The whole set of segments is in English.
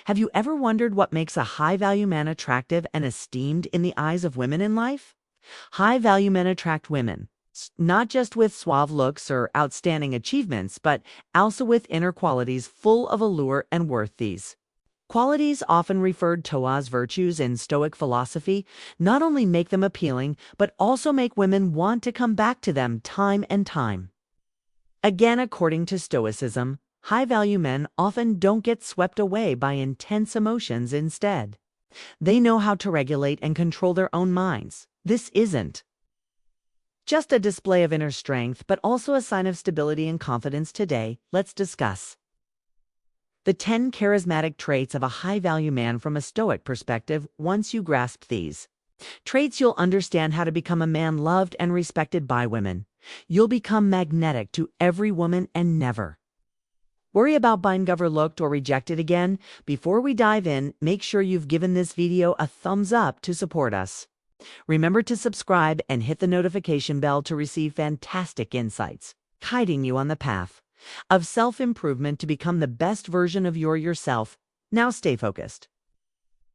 Have you ever wondered what makes a high-value man attractive and esteemed in the eyes of women in life? High-value men attract women, not just with suave looks or outstanding achievements, but also with inner qualities full of allure and worth. These qualities, often referred to as virtues in Stoic philosophy, not only make them appealing, but also make women want to come back to them time and time again. According to Stoicism, high-value men often don't get swept away by intense emotions. Instead, they know how to regulate and control their own minds. This isn't just a display of inner strength, but also a sign of stability and confidence. Today, let's discuss the 10 charismatic traits of a high-value man from a Stoic perspective. Once you grasp these traits, you'll understand how to become a man loved and respected by women. You'll become magnetic to every woman and never worry about being overlooked or rejected again. Before we dive in, make sure you've given this video a thumbs up to support us. Remember to subscribe and hit the notification bell to receive fantastic insights, guiding you on the path of self-improvement to become the best version of yourself. Now stay focused.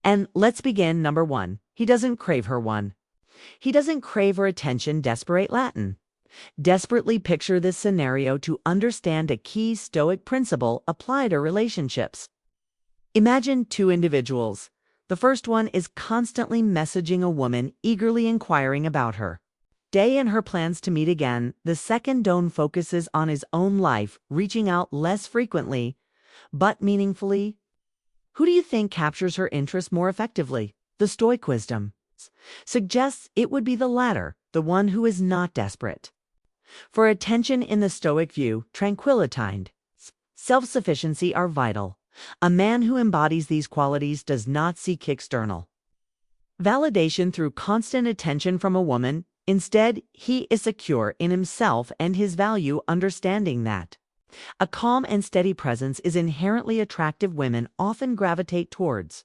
And let's begin. Number 1. He doesn't crave her. 1. He doesn't crave her attention. Desperate Latin. Desperately picture this scenario to understand a key Stoic principle applied to relationships. Imagine two individuals. The first one is constantly messaging a woman, eagerly inquiring about her day and her plans to meet again. The second don focuses on his own life, reaching out less frequently, but meaningfully. Who do you think captures her interest more effectively? The Stoic wisdom suggests it would be the latter, the one who is not desperate for attention. In the Stoic view, tranquility and self-sufficiency are vital. A man who embodies these qualities does not seek external validation through constant attention from a woman. Instead, he is secure in himself and his value, understanding that a calm and steady presence is inherently attractive. Women often gravitate towards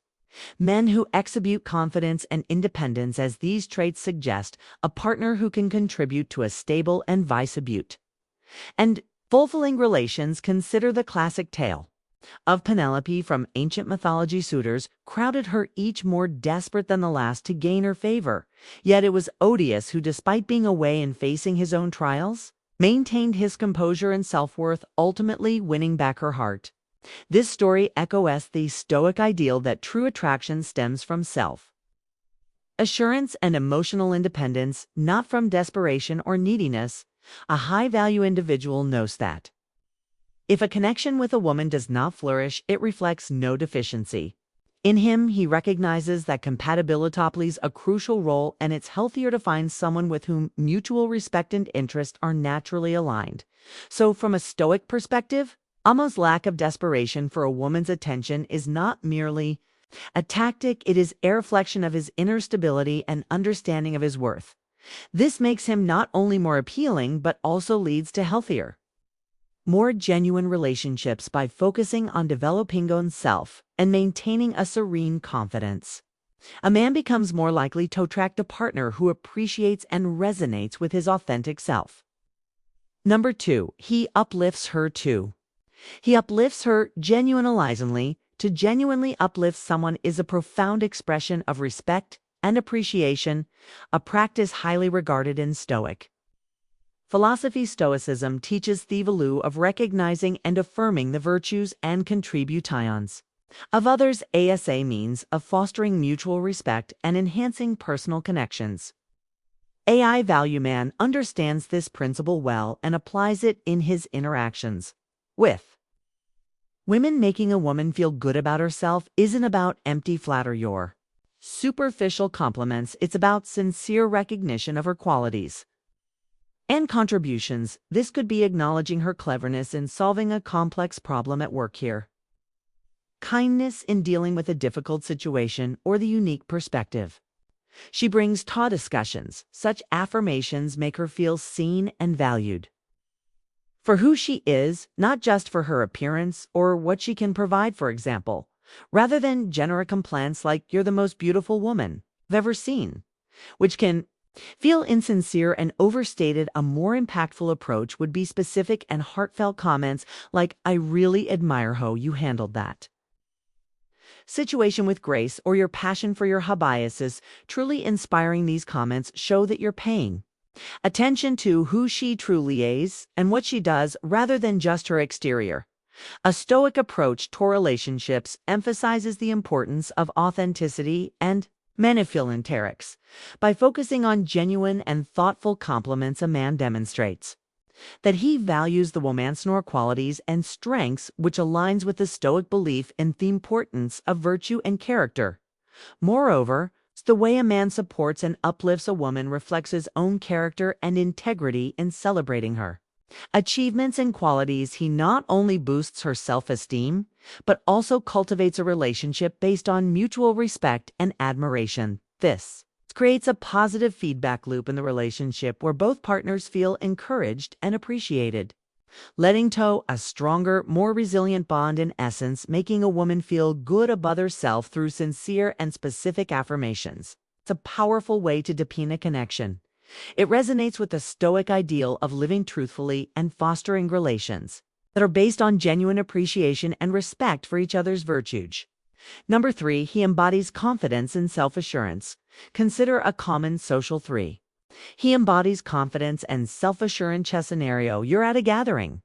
men who exhibit confidence and independence, as these traits suggest a partner who can contribute to a stable and vice-versa and fulfilling relations. Consider the classic tale of Penelope from ancient mythology. Suitors crowded her, each more desperate than the last to gain her favor. Yet it was Odysseus who, despite being away and facing his own trials, maintained his composure and self-worth, ultimately winning back her heart. This story echoes the Stoic ideal that true attraction stems from self-assurance and emotional independence, not from desperation or neediness. A high-value individual knows that if a connection with a woman does not flourish, it reflects no deficiency in him. He recognizes that compatibility plays a crucial role, and it's healthier to find someone with whom mutual respect and interest are naturally aligned. So from a Stoic perspective, Ammo's lack of desperation for a woman's attention is not merely a tactic, it is a reflection of his inner stability and understanding of his worth. This makes him not only more appealing, but also leads to healthier, more genuine relationships by focusing on developing oneself and maintaining a serene confidence. A man becomes more likely to attract a partner who appreciates and resonates with his authentic self. Number 2. He uplifts her. 2. He uplifts her genuinely. To genuinely uplift someone is a profound expression of respect and appreciation, a practice highly regarded in Stoic philosophy. Stoicism teaches the value of recognizing and affirming the virtues and contributions of others as a means of fostering mutual respect and enhancing personal connections. A high-value man understands this principle well and applies it in his interactions with women. Making a woman feel good about herself isn't about empty flattery or superficial compliments. It's about sincere recognition of her qualities and contributions. This could be acknowledging her cleverness in solving a complex problem at work here, kindness in dealing with a difficult situation, or the unique perspective she brings to discussions. Such affirmations make her feel seen and valued for who she is, not just for her appearance or what she can provide, for example, rather than generic complaints like "you're the most beautiful woman I've ever seen," which can feel insincere and overstated. A more impactful approach would be specific and heartfelt comments like, "I really admire how you handled that situation with grace, or your passion for your biases. Truly inspiring, these comments show that you're paying attention to who she truly is and what she does rather than just her exterior. A Stoic approach to relationships emphasizes the importance of authenticity and manipulationics. By focusing on genuine and thoughtful compliments, a man demonstrates that he values the woman's qualities and strengths, which aligns with the Stoic belief in the importance of virtue and character. Moreover, the way a man supports and uplifts a woman reflects his own character and integrity. In celebrating her achievements and qualities, he not only boosts her self-esteem, but also cultivates a relationship based on mutual respect and admiration. This creates a positive feedback loop in the relationship where both partners feel encouraged and appreciated, letting to a stronger, more resilient bond, in essence, making a woman feel good about herself through sincere and specific affirmations. It's a powerful way to deepen a connection. It resonates with the Stoic ideal of living truthfully and fostering relations that are based on genuine appreciation and respect for each other's virtues. Number 3, he embodies confidence and self-assurance. Consider a common social 3. He embodies confidence and self-assurance. Scenario: you're at a gathering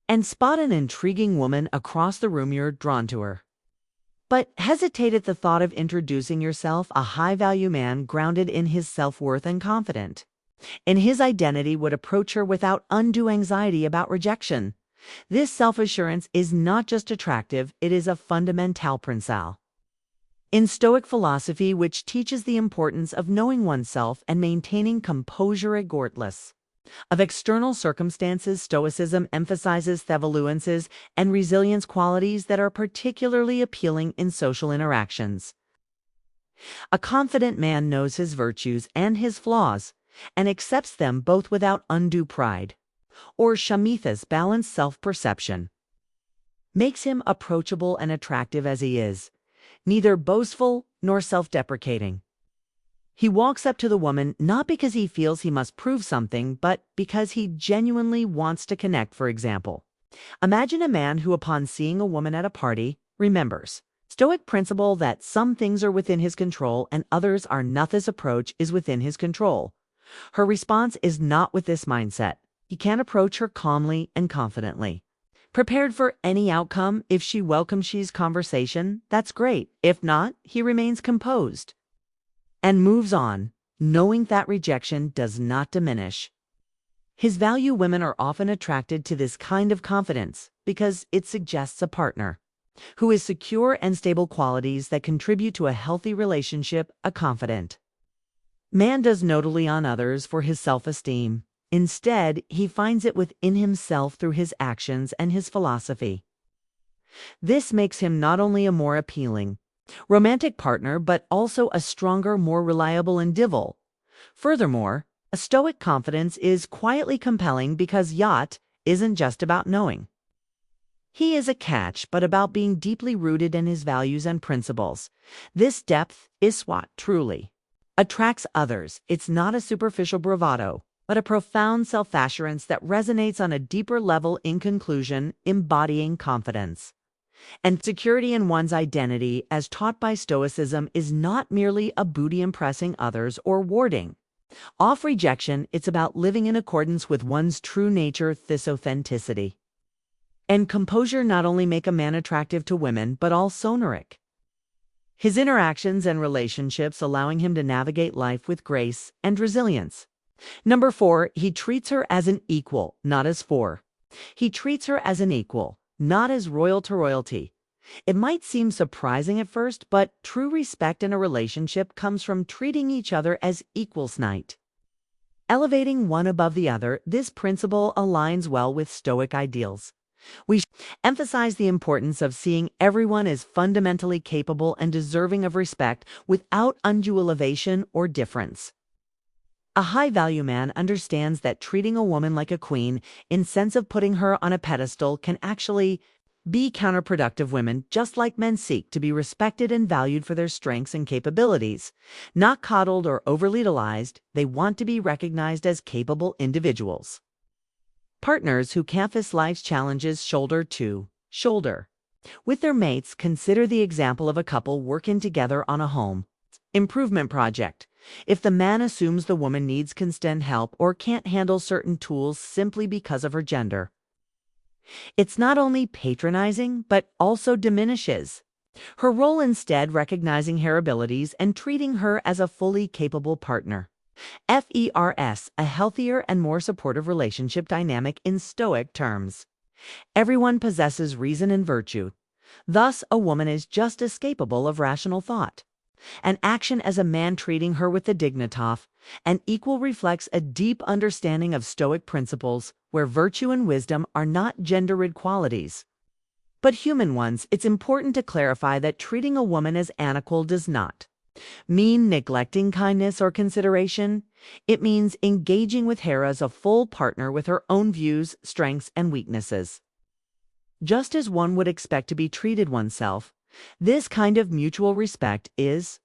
and spot an intriguing woman across the room. You're drawn to her, but hesitate at the thought of introducing yourself. A high-value man, grounded in his self-worth and confident in his identity, would approach her without undue anxiety about rejection. This self-assurance is not just attractive, it is a fundamental principle in Stoic philosophy, which teaches the importance of knowing oneself and maintaining composure regardless of external circumstances. Stoicism emphasizes the evolutions and resilience, qualities that are particularly appealing in social interactions. A confident man knows his virtues and his flaws and accepts them both without undue pride. Or Shamitha's balanced self-perception makes him approachable and attractive as he is, neither boastful nor self-deprecating. He walks up to the woman not because he feels he must prove something, but because he genuinely wants to connect. For example, imagine a man who, upon seeing a woman at a party, remembers Stoic principle that some things are within his control and others are not. This approach is within his control. Her response is not with this mindset. He can approach her calmly and confidently, prepared for any outcome. If she welcomes his conversation, that's great. If not, he remains composed and moves on, knowing that rejection does not diminish his value. Women are often attracted to this kind of confidence because it suggests a partner who is secure and stable, qualities that contribute to a healthy relationship. A confident man does notably on others for his self-esteem. Instead, he finds it within himself through his actions and his philosophy. This makes him not only a more appealing romantic partner, but also a stronger, more reliable individual. Furthermore, a Stoic confidence is quietly compelling because yacht isn't just about knowing he is a catch, but about being deeply rooted in his values and principles. This depth is what truly attracts others. It's not a superficial bravado, but a profound self-assurance that resonates on a deeper level. In conclusion, embodying confidence and security in one's identity, as taught by Stoicism, is not merely a booty impressing others or warding off rejection. It's about living in accordance with one's true nature. This authenticity and composure not only make a man attractive to women, but also honorific his interactions and relationships, allowing him to navigate life with grace and resilience. Number 4, he treats her as an equal, not as four. He treats her as an equal, not as royal to royalty. It might seem surprising at first, but true respect in a relationship comes from treating each other as equals, not elevating one above the other. This principle aligns well with Stoic ideals. We emphasize the importance of seeing everyone as fundamentally capable and deserving of respect without undue elevation or difference. A high-value man understands that treating a woman like a queen, in sense of putting her on a pedestal, can actually be counterproductive. Women, just like men, seek to be respected and valued for their strengths and capabilities, not coddled or overly idolized. They want to be recognized as capable individuals, partners who can face life's challenges shoulder to shoulder. With their mates, consider the example of a couple working together on a home improvement project. If the man assumes the woman needs constant help or can't handle certain tools simply because of her gender, it's not only patronizing, but also diminishes her role, instead recognizing her abilities and treating her as a fully capable partner. FERS, a healthier and more supportive relationship dynamic in Stoic terms. Everyone possesses reason and virtue. Thus, a woman is just as capable of rational thought. An action as a man treating her with the dignitas and equal reflects a deep understanding of Stoic principles where virtue and wisdom are not gendered qualities, but human ones. It's important to clarify that treating a woman as unequal does not mean neglecting kindness or consideration. It means engaging with her as a full partner with her own views, strengths, and weaknesses. Just as one would expect to be treated oneself, this kind of mutual respect is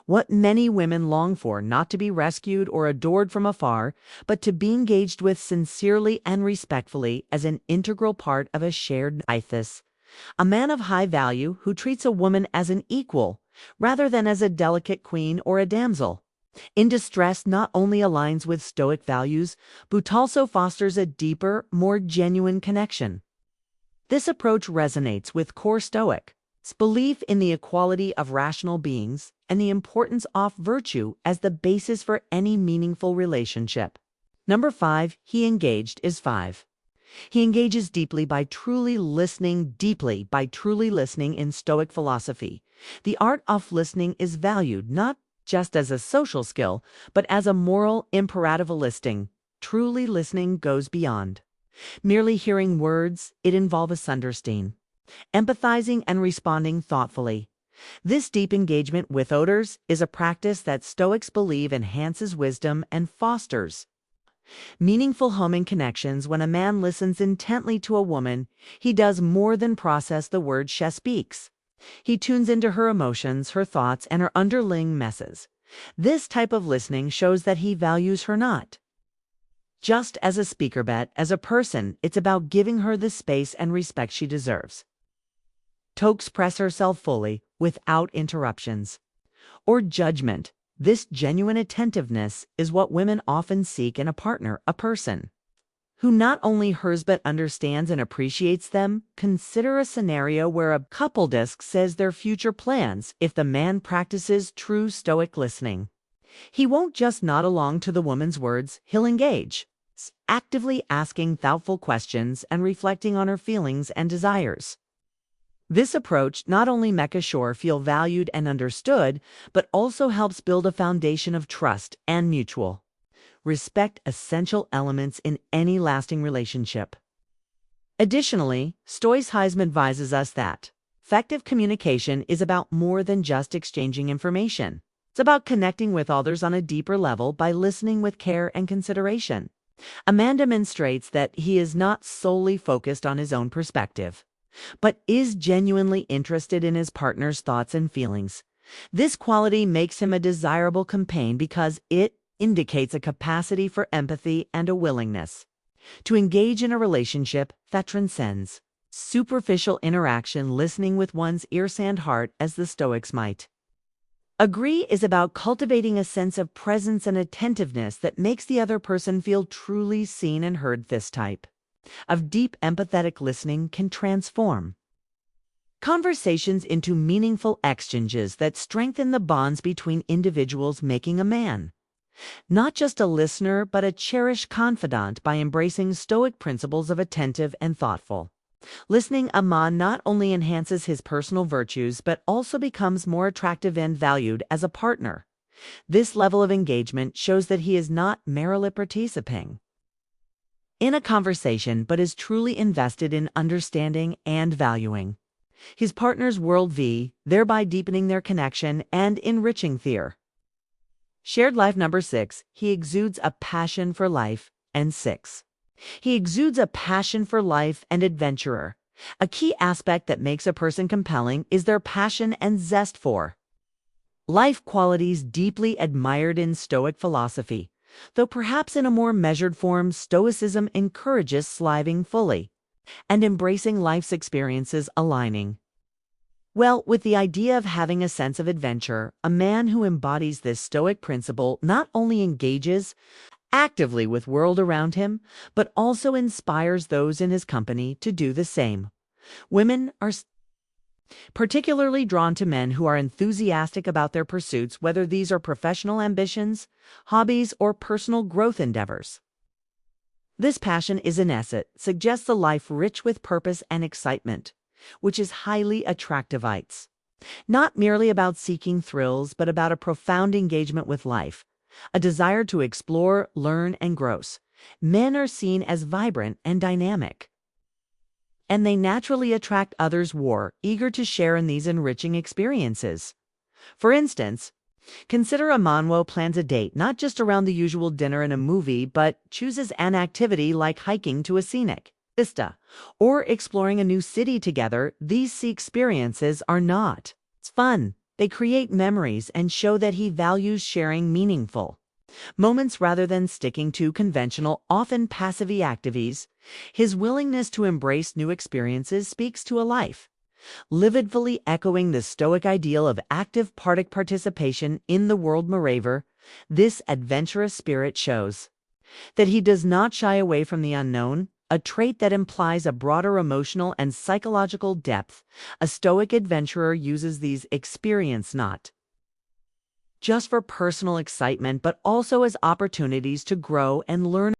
what many women long for, not to be rescued or adored from afar, but to be engaged with sincerely and respectfully as an integral part of a shared ethos. A man of high value who treats a woman as an equal, rather than as a delicate queen or a damsel in distress, not only aligns with Stoic values, but also fosters a deeper, more genuine connection. This approach resonates with core Stoic belief in the equality of rational beings and the importance of virtue as the basis for any meaningful relationship. Number 5, he engaged is 5. He engages deeply by truly listening in Stoic philosophy. The art of listening is valued not just as a social skill, but as a moral imperative. Truly listening goes beyond merely hearing words. It involves understanding, empathizing, and responding thoughtfully. This deep engagement with others is a practice that Stoics believe enhances wisdom and fosters meaningful human connections. When a man listens intently to a woman, he does more than process the words she speaks. He tunes into her emotions, her thoughts, and her underlying messes. This type of listening shows that he values her not just as a speaker, but as a person. It's about giving her the space and respect she deserves to express herself fully, without interruptions or judgment. This genuine attentiveness is what women often seek in a partner, a person who not only hears but understands and appreciates them. Consider a scenario where a couple discusses their future plans. If the man practices true Stoic listening, he won't just nod along to the woman's words, he'll engage, actively asking thoughtful questions and reflecting on her feelings and desires. This approach not only makes sure feel valued and understood, but also helps build a foundation of trust and mutual respect, essential elements in any lasting relationship. Additionally, Stoicism advises us that effective communication is about more than just exchanging information. It's about connecting with others on a deeper level by listening with care and consideration. A man demonstrates that he is not solely focused on his own perspective, but is genuinely interested in his partner's thoughts and feelings. This quality makes him a desirable companion because it indicates a capacity for empathy and a willingness to engage in a relationship that transcends superficial interaction. Listening with one's ears and heart, as the Stoics might agree, is about cultivating a sense of presence and attentiveness that makes the other person feel truly seen and heard. This type of deep empathetic listening can transform conversations into meaningful exchanges that strengthen the bonds between individuals, making a man not just a listener but a cherished confidant. By embracing Stoic principles of attentive and thoughtful listening, a man not only enhances his personal virtues but also becomes more attractive and valued as a partner. This level of engagement shows that he is not merely participating in a conversation but is truly invested in understanding and valuing his partner's worldview, thereby deepening their connection and enriching their shared life. Number 6, he exudes a passion for life. And 6, he exudes a passion for life and adventurer. A key aspect that makes a person compelling is their passion and zest for life, qualities deeply admired in Stoic philosophy. Though perhaps in a more measured form, Stoicism encourages living fully. and embracing life's experiences aligning. Well, with the idea of having a sense of adventure, a man who embodies this Stoic principle not only engages actively with world around him, but also inspires those in his company to do the same. Women are particularly drawn to men who are enthusiastic about their pursuits, whether these are professional ambitions, hobbies, or personal growth endeavors. This passion is an asset, suggests a life rich with purpose and excitement, which is highly attractivites. Not merely about seeking thrills, but about a profound engagement with life, a desire to explore, learn, and grow. Men are seen as vibrant and dynamic, and they naturally attract others eager to share in these enriching experiences. For instance, consider a man who plans a date not just around the usual dinner and a movie, but chooses an activity like hiking to a scenic vista or exploring a new city together. These experiences are not fun. They create memories and show that he values sharing meaningful moments rather than sticking to conventional, often passive activities. His willingness to embrace new experiences speaks to a life lividly echoing the Stoic ideal of active participation in the world. Moreover, this adventurous spirit shows that he does not shy away from the unknown, a trait that implies a broader emotional and psychological depth. A Stoic adventurer uses these experiences not just for personal excitement, but also as opportunities to grow and learn